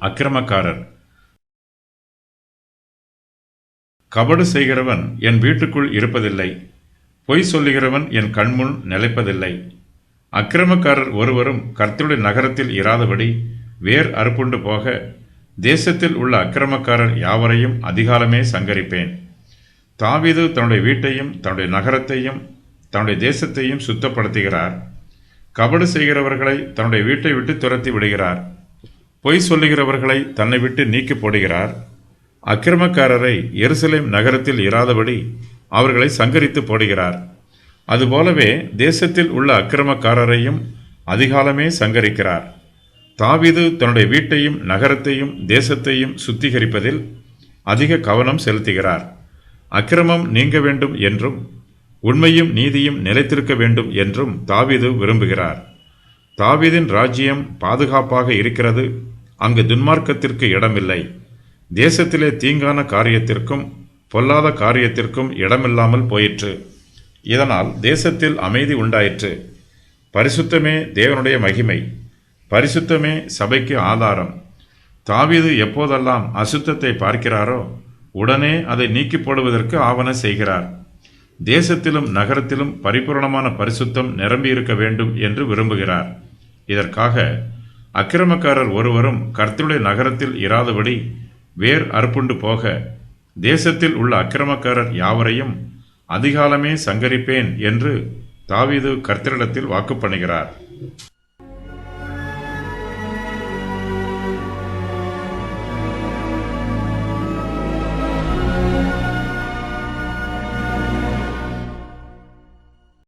அக்கிரமக்காரர். கபடு செய்கிறவன் என் வீட்டுக்குள் இருப்பதில்லை, பொய் சொல்லுகிறவன் என் கண்முன் நிலைப்பதில்லை. அக்கிரமக்காரர் ஒருவரும் கர்த்தருடைய நகரத்தில் இராதபடி வேர் அறுப்புண்டு போக, தேசத்தில் உள்ள அக்கிரமக்காரர் யாவரையும் அதிகாலமே சங்கரிப்பேன். தாவீது தன்னுடைய வீட்டையும் தன்னுடைய நகரத்தையும் தன்னுடைய தேசத்தையும் சுத்தப்படுத்துகிறார். கபடு செய்கிறவர்களை தன்னுடைய வீட்டை விட்டு துரத்தி விடுகிறார். பொய் சொல்லுகிறவர்களை தன்னை விட்டு நீக்கி போடுகிறார். அக்கிரமக்காரரை எருசலேம் நகரத்தில் இராதபடி அவர்களை சங்கரித்து போடுகிறார். அதுபோலவே தேசத்தில் உள்ள அக்கிரமக்காரரையும் அதிகாலமே சங்கரிக்கிறார். தாவீது தன்னுடைய வீட்டையும் நகரத்தையும் தேசத்தையும் சுத்திகரிப்பதில் அதிக கவனம் செலுத்துகிறார். அக்கிரமம் நீங்க வேண்டும் என்றும் உண்மையும் நீதியும் நிலைத்திருக்க வேண்டும் என்றும் தாவீது விரும்புகிறார். தாவீதின் ராஜ்யம் பாதுகாப்பாக இருக்கிறது, அங்கு துன்மார்க்கத்திற்கு இடமில்லை. தேசத்திலே தீங்கான காரியத்திற்கும் பொல்லாத காரியத்திற்கும் இடமில்லாமல் போயிற்று. இதனால் தேசத்தில் அமைதி உண்டாயிற்று. பரிசுத்தமே தேவனுடைய மகிமை, பரிசுத்தமே சபைக்கு ஆதாரம். தாவீது எப்போதெல்லாம் அசுத்தத்தை பார்க்கிறாரோ உடனே அதை நீக்கி போடுவதற்கு ஆவன செய்கிறார். தேசத்திலும் நகரத்திலும் பரிபூரணமான பரிசுத்தம் நிரம்பியிருக்க வேண்டும் என்று விரும்புகிறார். இதற்காக அக்கிரமக்காரர் ஒருவரும் கர்த்தருடைய நகரத்தில் இராதபடி வேர் அறுப்புண்டு போக, தேசத்தில் உள்ள அக்கிரமக்காரர் யாவரையும் அதிகாலமே சங்கரிப்பேன் என்று தாவீது கர்த்தரிடத்தில் வாக்கு பண்ணுகிறார்.